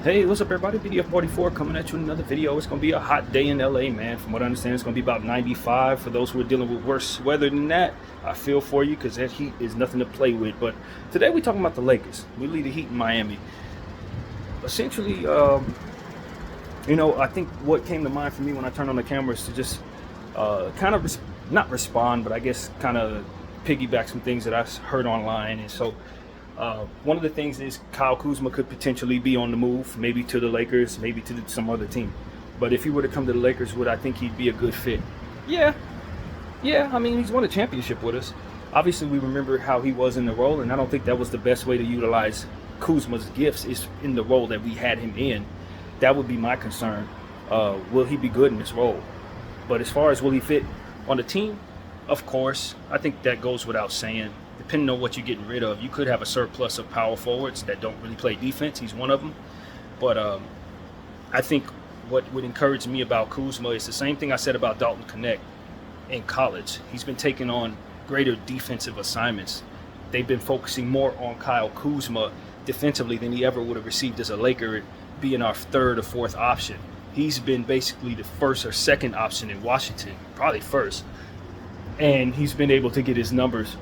Hey, what's up, everybody? BDF44 coming at you with another video. It's going to be a hot day in LA, man. From what I understand, it's going to be about 95. For those who are dealing with worse weather than that, I feel for you because that heat is nothing to play with. But today we're talking about the Lakers. We lead the Heat in Miami. Essentially, I think what came to mind for me when I turned on the camera is to just not respond, but I guess kind of piggyback some things that I heard online. And so one of the things is Kyle Kuzma could potentially be on the move, maybe to the Lakers, maybe to some other team. But if he were to come to the Lakers, would I think he'd be a good fit? Yeah, yeah. I mean, he's won a championship with us. Obviously, we remember how he was in the role, and I don't think that was the best way to utilize Kuzma's gifts is in the role that we had him in. That would be my concern. Will he be good in this role? But as far as will he fit on the team, of course, I think that goes without saying. Depending on what you're getting rid of, you could have a surplus of power forwards that don't really play defense. He's one of them. But I think what would encourage me about Kuzma is the same thing I said about Dalton Knecht in college. He's been taking on greater defensive assignments. They've been focusing more on Kyle Kuzma defensively than he ever would have received as a Laker, being our third or fourth option. He's been basically the first or second option in Washington, probably first. And he's been able to get his numbers.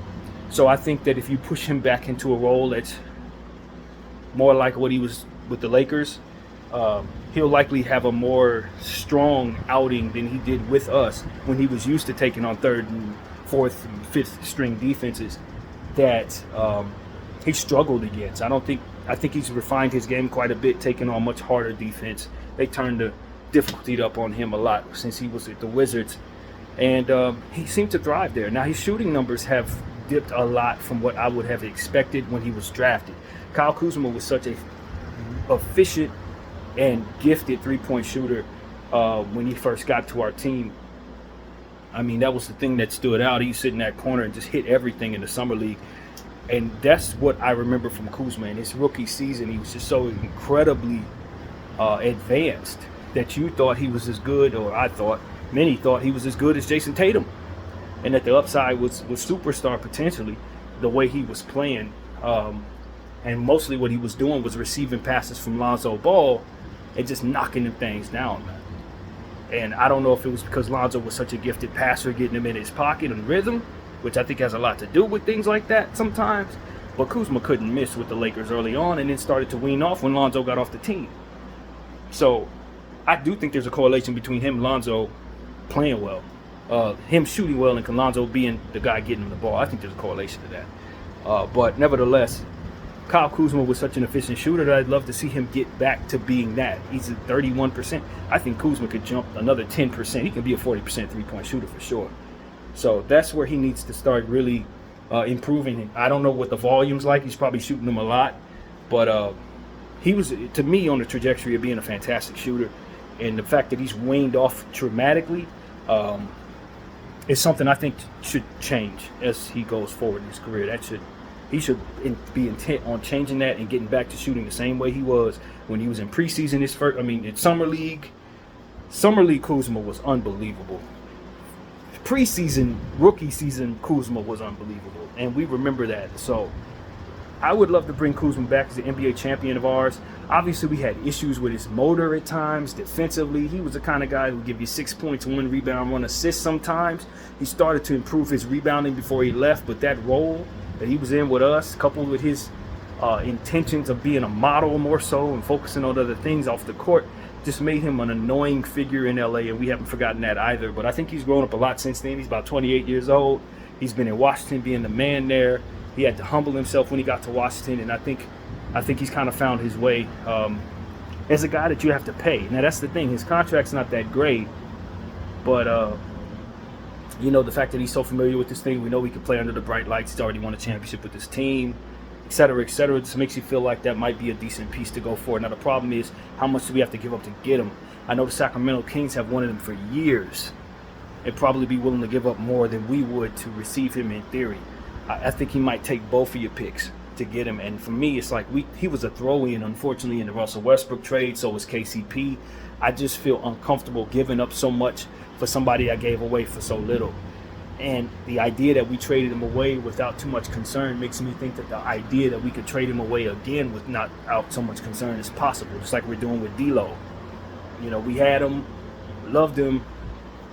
So I think that if you push him back into a role that's more like what he was with the Lakers, he'll likely have a more strong outing than he did with us when he was used to taking on third and fourth and fifth string defenses that he struggled against. I think he's refined his game quite a bit, taking on much harder defense. They turned the difficulty up on him a lot since he was at the Wizards, and he seemed to thrive there. Now his shooting numbers have dipped a lot from what I would have expected when he was drafted. Kyle Kuzma was such a efficient and gifted three-point shooter when he first got to our team. I mean, that was the thing that stood out. He sit in that corner and just hit everything in the summer league. And that's what I remember from Kuzma. In his rookie season, he was just so incredibly advanced that you thought he was as good, or many thought he was as good as Jason Tatum. And that the upside was superstar potentially, the way he was playing. And mostly what he was doing was receiving passes from Lonzo Ball and just knocking them things down, man. And I don't know if it was because Lonzo was such a gifted passer, getting him in his pocket and rhythm, which I think has a lot to do with things like that sometimes. But Kuzma couldn't miss with the Lakers early on and then started to wean off when Lonzo got off the team. So I do think there's a correlation between him and Lonzo playing well. Him shooting well and Lonzo being the guy getting him the ball. I think there's a correlation to that. But nevertheless, Kyle Kuzma was such an efficient shooter that I'd love to see him get back to being that. He's at 31%. I think Kuzma could jump another 10%. He can be a 40% three-point shooter for sure. So that's where he needs to start really improving. I don't know what the volume's like. He's probably shooting them a lot. But he was, to me, on the trajectory of being a fantastic shooter. And the fact that he's waned off dramatically is something I think should change as he goes forward in his career. He should be intent on changing that and getting back to shooting the same way he was when he was in preseason. In summer league. Summer league Kuzma was unbelievable. Preseason, rookie season Kuzma was unbelievable, and we remember that. So I would love to bring Kuzma back as the NBA champion of ours. Obviously, we had issues with his motor at times. Defensively, he was the kind of guy who would give you 6 points, 1 rebound, 1 assist sometimes. He started to improve his rebounding before he left, but that role that he was in with us, coupled with his intentions of being a model more so and focusing on other things off the court, just made him an annoying figure in LA, and we haven't forgotten that either. But I think he's grown up a lot since then. He's about 28 years old. He's been in Washington being the man there. He had to humble himself when he got to Washington, and I think he's kind of found his way as a guy that you have to pay. Now, that's the thing. His contract's not that great, but the fact that he's so familiar with this thing, we know he can play under the bright lights. He's already won a championship with his team, et cetera, et cetera. This makes you feel like that might be a decent piece to go for. Now, the problem is, how much do we have to give up to get him? I know the Sacramento Kings have wanted him for years and probably be willing to give up more than we would to receive him in theory. I think he might take both of your picks to get him. And for me, it's like he was a throw-in, unfortunately, in the Russell Westbrook trade. So was KCP. I just feel uncomfortable giving up so much for somebody I gave away for so little. And the idea that we traded him away without too much concern makes me think that the idea that we could trade him away again with not out so much concern is possible, just like we're doing with D'Lo. You know, we had him, loved him,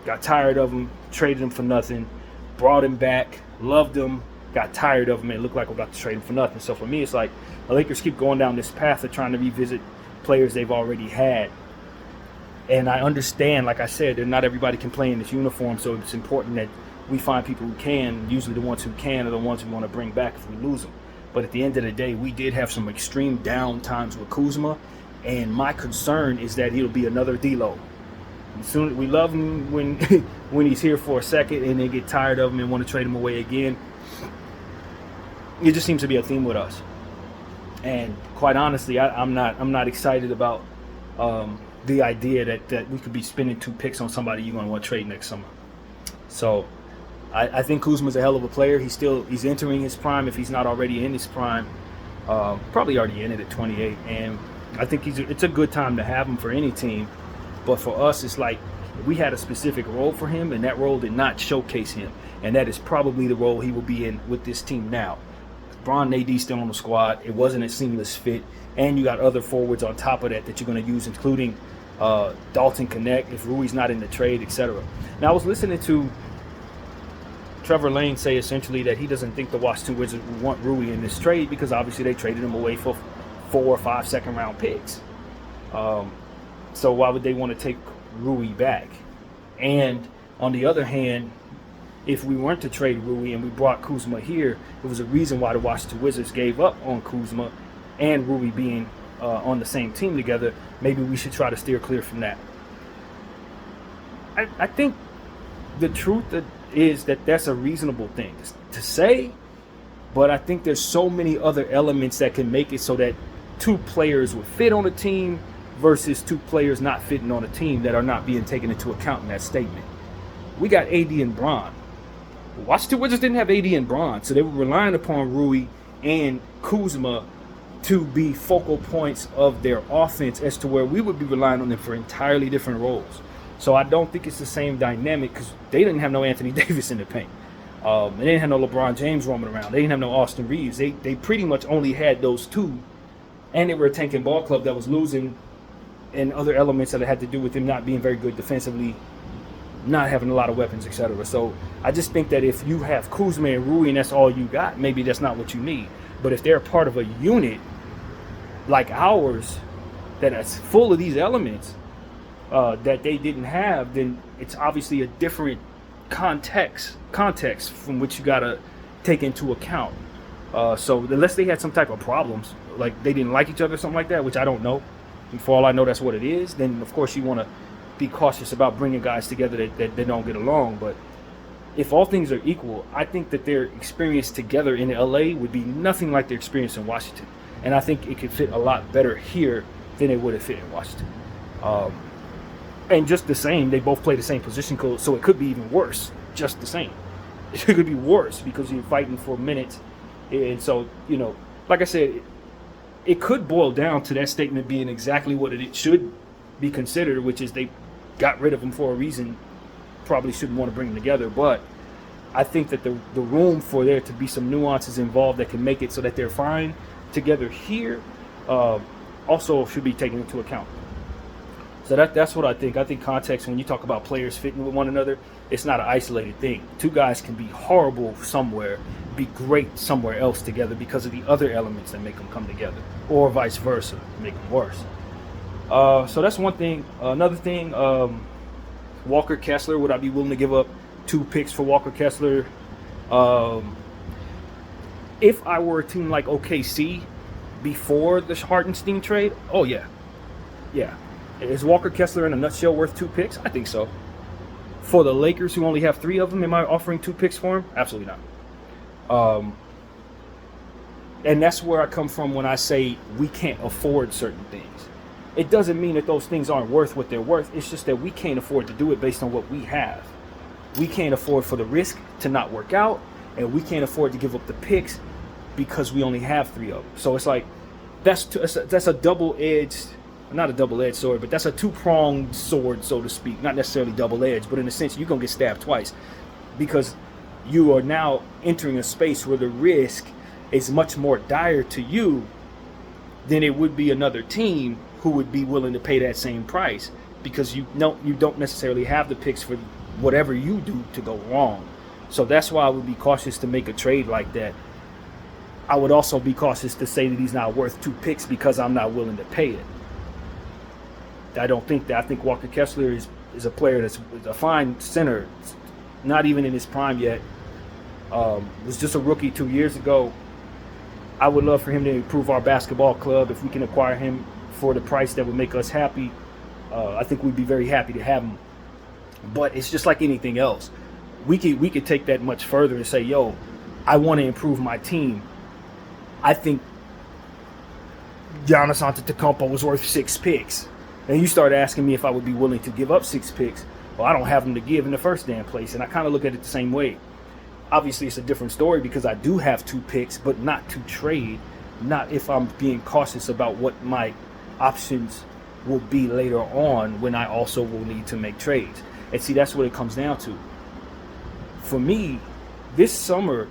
got tired of him, traded him for nothing, brought him back, loved him, got tired of him, and it looked like we're about to trade him for nothing. So for me, it's like the Lakers keep going down this path of trying to revisit players they've already had. And I understand, like I said, that not everybody can play in this uniform, so it's important that we find people who can. Usually the ones who can are the ones we want to bring back if we lose them. But at the end of the day, we did have some extreme down times with Kuzma, and my concern is that he'll be another D'Lo. Soon we love him when when he's here for a second, and they get tired of him and want to trade him away again. It just seems to be a theme with us. And quite honestly, I'm not excited about the idea that we could be spending 2 picks on somebody you're going to want to trade next summer. So I think Kuzma's a hell of a player. He's entering his prime if he's not already in his prime. Probably already in it at 28. And I think it's a good time to have him for any team. But for us, it's like we had a specific role for him, and that role did not showcase him. And that is probably the role he will be in with this team now. Bron and AD still on the squad. It wasn't a seamless fit. And you got other forwards on top of that you're going to use, including Dalton Connect, if Rui's not in the trade, etc. Now, I was listening to Trevor Lane say essentially that he doesn't think the Washington Wizards want Rui in this trade because obviously they traded him away for 4 or 5 second-round picks. So why would they want to take Rui back? And on the other hand, if we weren't to trade Rui and we brought Kuzma here, it was a reason why the Washington Wizards gave up on Kuzma and Rui being on the same team together. Maybe we should try to steer clear from that. I think the truth is that that's a reasonable thing to say, but I think there's so many other elements that can make it so that 2 players would fit on a team versus 2 players not fitting on a team that are not being taken into account in that statement. We got AD and Bron. Washington Wizards didn't have AD and Bron, so they were relying upon Rui and Kuzma to be focal points of their offense, as to where we would be relying on them for entirely different roles. So I don't think it's the same dynamic because they didn't have no Anthony Davis in the paint. They didn't have no LeBron James roaming around. They didn't have no Austin Reeves. They pretty much only had those 2, and they were a tanking ball club that was losing, and other elements that had to do with them not being very good defensively, not having a lot of weapons, etc. So I just think that if you have Kuzma and Rui and that's all you got, maybe that's not what you need. But if they're part of a unit like ours that is full of these elements that they didn't have, then it's obviously a different context from which you got to take into account. So unless they had some type of problems, like they didn't like each other or something like that, which I don't know, and for all I know that's what it is, then of course you want to be cautious about bringing guys together that don't get along. But if all things are equal, I think that their experience together in LA would be nothing like their experience in Washington. And I think it could fit a lot better here than it would have fit in Washington. And just the same, they both play the same position code, so it could be even worse, just the same. It could be worse because you're fighting for minutes. And so, you know, like I said, it could boil down to that statement being exactly what it should be considered, which is they got rid of him for a reason, probably shouldn't want to bring them together. But I think that the room for there to be some nuances involved that can make it so that they're fine together here also should be taken into account. So that's what I think. I think context, when you talk about players fitting with one another, it's not an isolated thing. 2 guys can be horrible somewhere, be great somewhere else together because of the other elements that make them come together, or vice versa, make them worse. So that's one thing. Another thing, Walker Kessler, would I be willing to give up 2 picks for Walker Kessler? If I were a team like OKC before the Hartenstein trade, oh yeah. Is Walker Kessler in a nutshell worth 2 picks? I think so. For the Lakers, who only have 3 of them, am I offering 2 picks for him? Absolutely not. And that's where I come from when I say we can't afford certain things. It doesn't mean that those things aren't worth what they're worth. It's just that we can't afford to do it based on what we have. We can't afford for the risk to not work out, and we can't afford to give up the picks because we only have 3 of them. So it's like that's a double-edged, not a double-edged sword, but that's a 2-pronged sword, so to speak. Not necessarily double-edged, but in a sense, you're going to get stabbed twice. Because you are now entering a space where the risk is much more dire to you than it would be another team who would be willing to pay that same price, because you don't necessarily have the picks for whatever you do to go wrong. So that's why I would be cautious to make a trade like that. I would also be cautious to say that he's not worth 2 picks because I'm not willing to pay it. I don't think that. I think Walker Kessler is a player that's a fine center, not even in his prime yet. Was just a rookie 2 years ago. I would love for him to improve our basketball club. If we can acquire him for the price that would make us happy, I think we'd be very happy to have him. But it's just like anything else. We could take that much further and say, yo, I want to improve my team. I think Giannis Antetokounmpo was worth 6 picks. And you start asking me if I would be willing to give up 6 picks. Well, I don't have them to give in the first damn place. And I kind of look at it the same way. Obviously, it's a different story because I do have 2 picks, but not to trade. Not if I'm being cautious about what my options will be later on when I also will need to make trades. And see, that's what it comes down to. For me, this summer,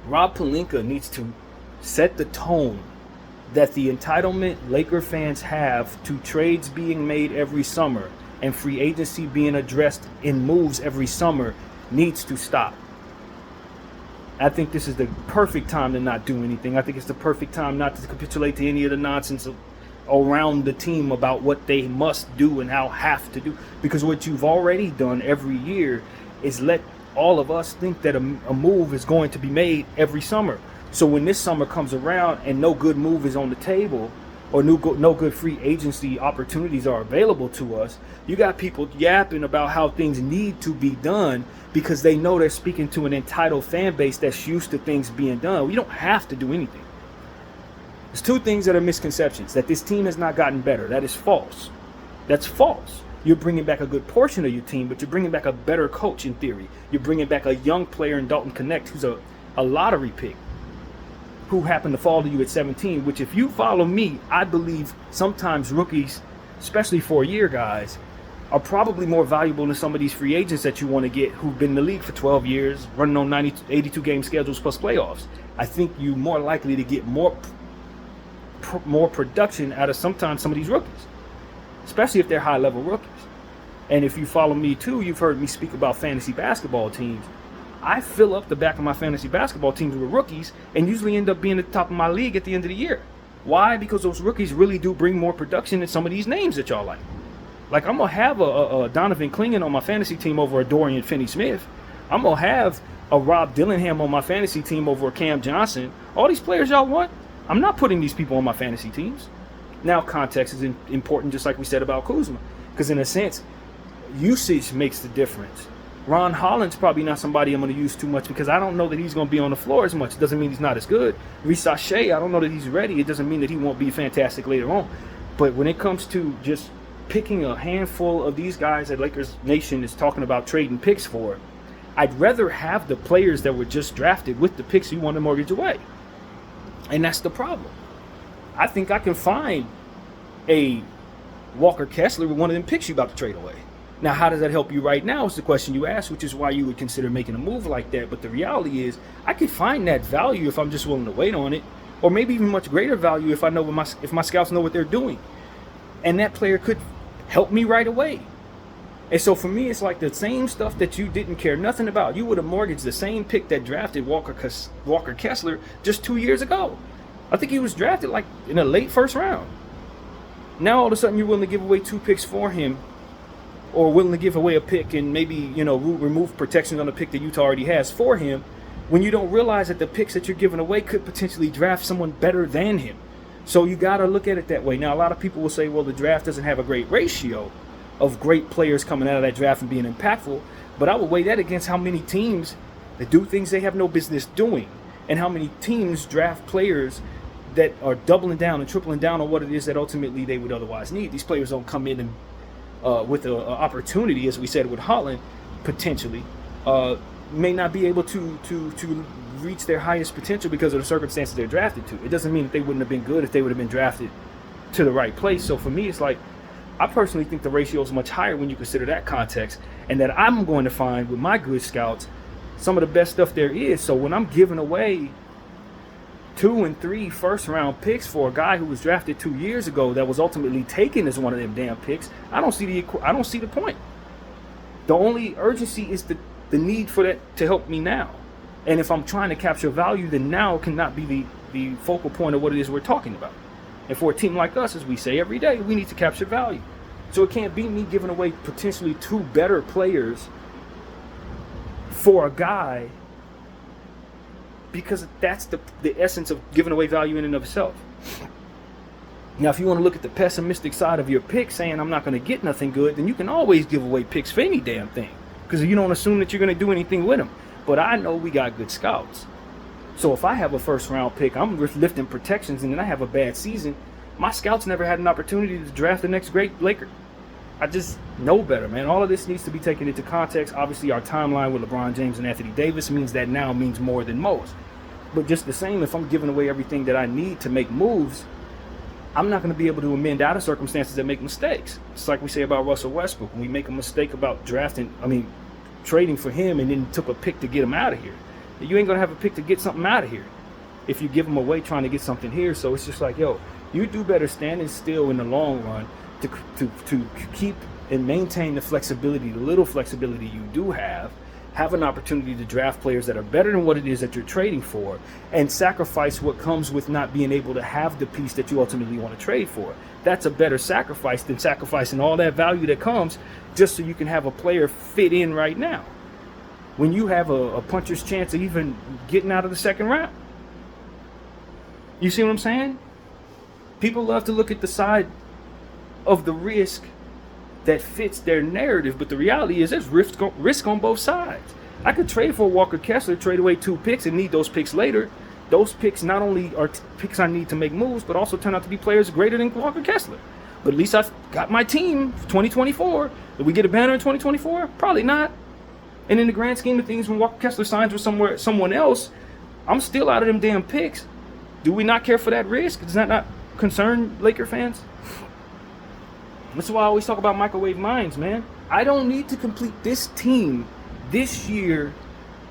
Rob Pelinka needs to set the tone that the entitlement Laker fans have to trades being made every summer and free agency being addressed in moves every summer needs to stop. I think this is the perfect time to not do anything. I think it's the perfect time not to capitulate to any of the nonsense around the team about what they must do and how have to do. Because what you've already done every year is let all of us think that a move is going to be made every summer. So when this summer comes around and no good move is on the table, or no good free agency opportunities are available to us, you got people yapping about how things need to be done because they know they're speaking to an entitled fan base that's used to things being done. We don't have to do anything. There's 2 things that are misconceptions. That this team has not gotten better. That is false. That's false. You're bringing back a good portion of your team, but you're bringing back a better coach in theory. You're bringing back a young player in Dalton Connect who's a lottery pick, who happened to fall to you at 17, which if you follow me, I believe sometimes rookies, especially 4-year guys, are probably more valuable than some of these free agents that you want to get who've been in the league for 12 years, running on 82 game schedules plus playoffs. I think you're more likely to get more production out of sometimes some of these rookies, especially if they're high-level rookies. And if you follow me too, you've heard me speak about fantasy basketball teams. I fill up the back of my fantasy basketball teams with rookies and usually end up being at the top of my league at the end of the year. Why? Because those rookies really do bring more production than some of these names that y'all like. Like, I'm going to have a Donovan Clingan on my fantasy team over a Dorian Finney-Smith. I'm going to have a Rob Dillingham on my fantasy team over a Cam Johnson. All these players y'all want, I'm not putting these people on my fantasy teams. Now, context is important, just like we said about Kuzma. Because in a sense, usage makes the difference. Ron Holland's probably not somebody I'm going to use too much because I don't know that he's going to be on the floor as much. It doesn't mean he's not as good. Risa Shea, I don't know that he's ready. It doesn't mean that he won't be fantastic later on. But when it comes to just picking a handful of these guys that Lakers Nation is talking about trading picks for, I'd rather have the players that were just drafted with the picks you want to mortgage away. And that's the problem. I think I can find a Walker Kessler with one of them picks you about to trade away. Now, how does that help you right now is the question you asked, which is why you would consider making a move like that. But the reality is I could find that value if I'm just willing to wait on it, or maybe even much greater value if I know if my scouts know what they're doing. And that player could help me right away. And so for me, it's like the same stuff that you didn't care nothing about. You would have mortgaged the same pick that drafted Walker Kessler just 2 years ago. I think he was drafted like in a late first round. Now all of a sudden you're willing to give away 2 picks for him, or willing to give away a pick and maybe, remove protections on the pick that Utah already has for him, when you don't realize that the picks that you're giving away could potentially draft someone better than him. So you got to look at it that way. Now, a lot of people will say, well, the draft doesn't have a great ratio of great players coming out of that draft and being impactful, but I would weigh that against how many teams that do things they have no business doing, and how many teams draft players that are doubling down and tripling down on what it is that ultimately they would otherwise need. These players don't come in and with an opportunity, as we said with Holland, potentially, may not be able to reach their highest potential because of the circumstances they're drafted to. It doesn't mean that they wouldn't have been good if they would have been drafted to the right place. So for me, it's like, I personally think the ratio is much higher when you consider that context, and that I'm going to find with my good scouts some of the best stuff there is. So when I'm giving away 2 and 3 first-round picks for a guy who was drafted 2 years ago that was ultimately taken as one of them damn picks, I don't see the point. The only urgency is the need for that to help me now. And if I'm trying to capture value, then now cannot be the focal point of what it is we're talking about. And for a team like us, as we say every day, we need to capture value. So it can't be me giving away potentially 2 better players for a guy, because that's the essence of giving away value in and of itself. Now, if you want to look at the pessimistic side of your pick, saying I'm not going to get nothing good, then you can always give away picks for any damn thing, because you don't assume that you're going to do anything with them. But I know we got good scouts. So if I have a first-round pick, I'm lifting protections, and then I have a bad season, my scouts never had an opportunity to draft the next great Laker. I just know better, man. All of this needs to be taken into context. Obviously, our timeline with LeBron James and Anthony Davis means that now means more than most. But just the same, if I'm giving away everything that I need to make moves, I'm not going to be able to amend out of circumstances that make mistakes. It's like we say about Russell Westbrook. When we make a mistake about trading for him and then took a pick to get him out of here. You ain't going to have a pick to get something out of here if you give him away trying to get something here. So it's just like, yo, you do better standing still in the long run to keep and maintain the flexibility, the little flexibility you do have an opportunity to draft players that are better than what it is that you're trading for, and sacrifice what comes with not being able to have the piece that you ultimately want to trade for. That's a better sacrifice than sacrificing all that value that comes just so you can have a player fit in right now, when you have a puncher's chance of even getting out of the second round. You see what I'm saying? People love to look at the side of the risk that fits their narrative, but the reality is there's risk on both sides. I could trade for Walker Kessler, trade away 2 picks, and need those picks later. Those picks not only are picks I need to make moves, but also turn out to be players greater than Walker Kessler. But at least I've got my team for 2024. Did we get a banner in 2024? Probably not. And in the grand scheme of things, when Walker Kessler signs with someone else, I'm still out of them damn picks. Do we not care for that risk? Does that not concern Laker fans? That's why I always talk about microwave minds, man. I don't need to complete this team this year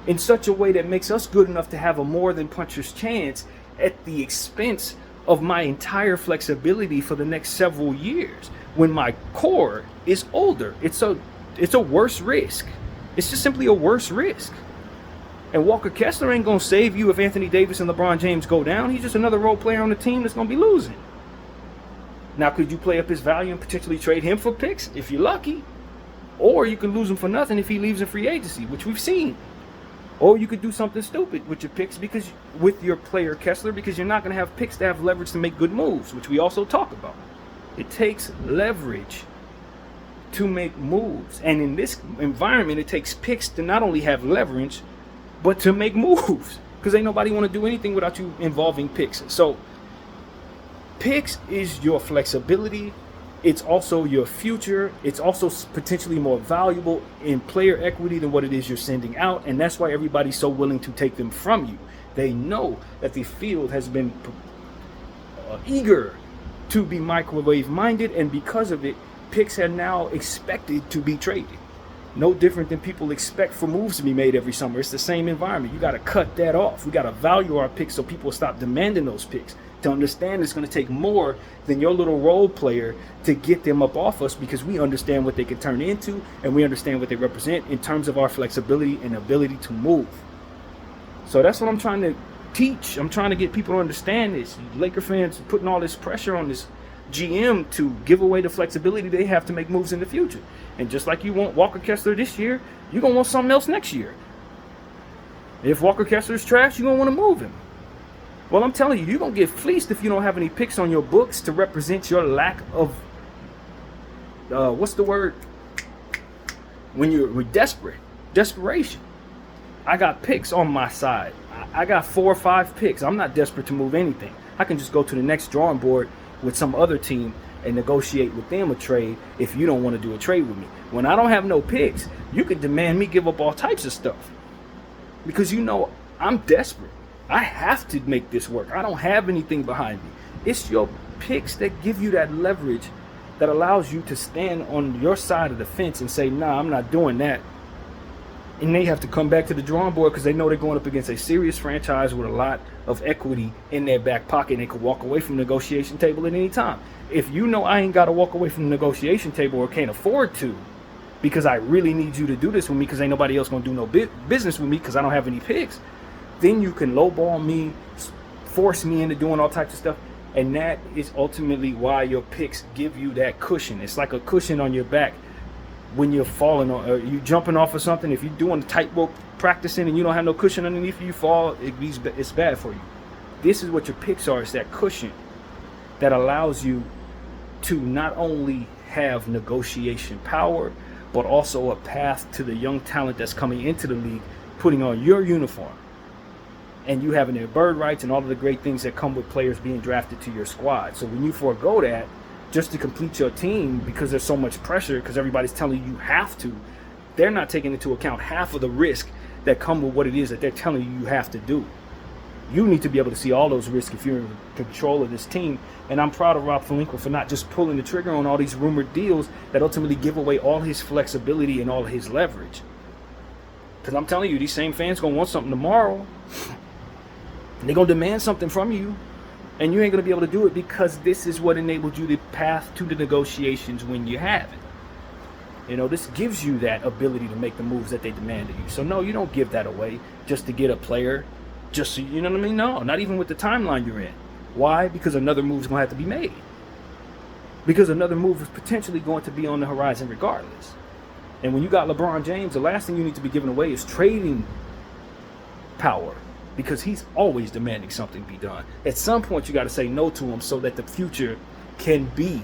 in such a way that makes us good enough to have a more than puncher's chance at the expense of my entire flexibility for the next several years, when my core is older. It's a worse risk. It's just simply a worse risk. And Walker Kessler ain't going to save you if Anthony Davis and LeBron James go down. He's just another role player on the team that's going to be losing. Now, could you play up his value and potentially trade him for picks if you're lucky? Or you could lose him for nothing if he leaves in free agency, which we've seen. Or you could do something stupid with your picks, with your player Kessler, because you're not going to have picks to have leverage to make good moves, which we also talk about. It takes leverage to make moves. And in this environment, it takes picks to not only have leverage, but to make moves. Because ain't nobody want to do anything without you involving picks. So picks is your flexibility. It's also your future. It's also potentially more valuable in player equity than what it is you're sending out. And that's why everybody's so willing to take them from you. They know that the field has been eager to be microwave minded. And because of it, picks are now expected to be traded. No different than people expect for moves to be made every summer. It's the same environment. You got to cut that off. We got to value our picks so people stop demanding those picks. To understand it's going to take more than your little role player to get them up off us, because we understand what they can turn into and we understand what they represent in terms of our flexibility and ability to move. So that's what I'm trying to teach. I'm trying to get people to understand this. Laker fans are putting all this pressure on this GM to give away the flexibility they have to make moves in the future. And just like you want Walker Kessler this year, you're going to want something else next year. If Walker Kessler's trash, you're going to want to move him. Well, I'm telling you, you're going to get fleeced if you don't have any picks on your books to represent your lack of, what's the word? When you're desperation. I got picks on my side. I got 4 or 5 picks. I'm not desperate to move anything. I can just go to the next drawing board with some other team and negotiate with them a trade if you don't want to do a trade with me. When I don't have no picks, you can demand me give up all types of stuff, because you know I'm desperate. I have to make this work. I don't have anything behind me. It's your picks that give you that leverage that allows you to stand on your side of the fence and say, nah, I'm not doing that. And they have to come back to the drawing board because they know they're going up against a serious franchise with a lot of equity in their back pocket. And they could walk away from the negotiation table at any time. If you know I ain't got to walk away from the negotiation table or can't afford to, because I really need you to do this with me because ain't nobody else going to do no business with me because I don't have any picks, then you can lowball me, force me into doing all types of stuff. And that is ultimately why your picks give you that cushion. It's like a cushion on your back when you're falling or you jumping off of something. If you're doing tightrope practicing and you don't have no cushion underneath you, fall, it's bad for you. This is what your picks are. It's that cushion that allows you to not only have negotiation power, but also a path to the young talent that's coming into the league, putting on your uniform, and you having their bird rights and all of the great things that come with players being drafted to your squad. So when you forego that just to complete your team because there's so much pressure because everybody's telling you have to, they're not taking into account half of the risk that come with what it is that they're telling you have to do. You need to be able to see all those risks if you're in control of this team. And I'm proud of Rob Pelinka for not just pulling the trigger on all these rumored deals that ultimately give away all his flexibility and all his leverage. Because I'm telling you, these same fans going to want something tomorrow. They're going to demand something from you. And you ain't going to be able to do it because this is what enabled you the path to the negotiations when you have it. You know, this gives you that ability to make the moves that they demand of you. So, no, you don't give that away just to get a player. Just so, you know what I mean? No, not even with the timeline you're in. Why? Because another move is going to have to be made. Because another move is potentially going to be on the horizon regardless. And when you got LeBron James, the last thing you need to be giving away is trading power. Because he's always demanding something be done. At some point, you got to say no to him so that the future can be.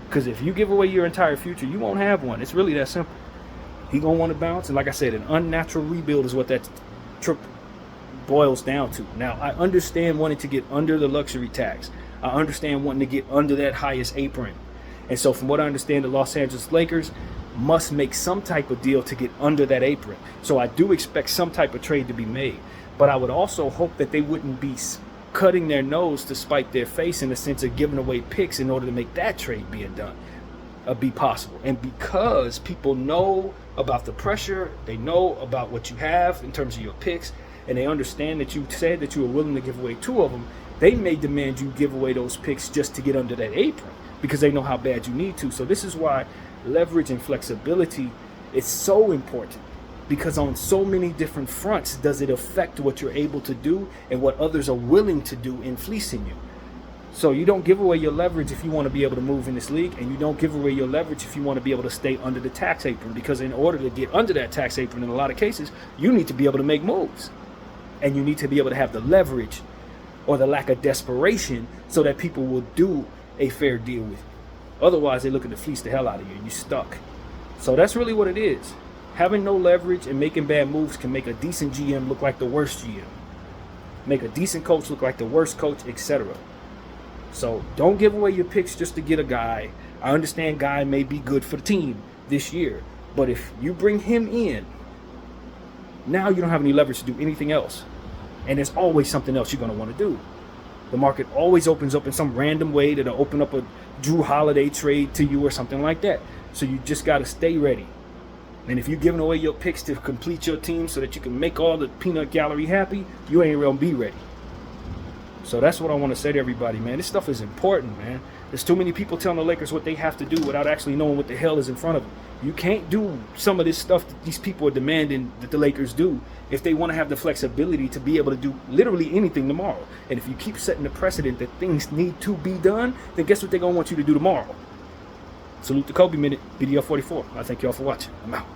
Because if you give away your entire future, you won't have one. It's really that simple. He going to want to bounce. And like I said, an unnatural rebuild is what that trip boils down to. Now, I understand wanting to get under the luxury tax. I understand wanting to get under that highest apron. And so from what I understand, the Los Angeles Lakers must make some type of deal to get under that apron. So I do expect some type of trade to be made. But I would also hope that they wouldn't be cutting their nose to spite their face in the sense of giving away picks in order to make that trade being done, be possible. And because people know about the pressure, they know about what you have in terms of your picks, and they understand that you said that you were willing to give away 2 of them, they may demand you give away those picks just to get under that apron because they know how bad you need to. So this is why leverage and flexibility is so important, because on so many different fronts does it affect what you're able to do and what others are willing to do in fleecing you. So you don't give away your leverage if you want to be able to move in this league, and you don't give away your leverage if you want to be able to stay under the tax apron, because in order to get under that tax apron in a lot of cases, you need to be able to make moves, and you need to be able to have the leverage or the lack of desperation so that people will do a fair deal with you. Otherwise, they're looking to fleece the hell out of you and you're stuck. So that's really what it is. Having no leverage and making bad moves can make a decent GM look like the worst GM. Make a decent coach look like the worst coach, etc. So don't give away your picks just to get a guy. I understand Guy may be good for the team this year, but if you bring him in, now you don't have any leverage to do anything else. And there's always something else you're going to want to do. The market always opens up in some random way that'll open up a Drew Holiday trade to you or something like that. So you just got to stay ready. And if you're giving away your picks to complete your team so that you can make all the peanut gallery happy, you ain't going to be ready. So that's what I want to say to everybody, man. This stuff is important, man. There's too many people telling the Lakers what they have to do without actually knowing what the hell is in front of them. You can't do some of this stuff that these people are demanding that the Lakers do if they want to have the flexibility to be able to do literally anything tomorrow. And if you keep setting the precedent that things need to be done, then guess what they're going to want you to do tomorrow? Salute the Kobe Minute, video 44. I thank y'all for watching. I'm out.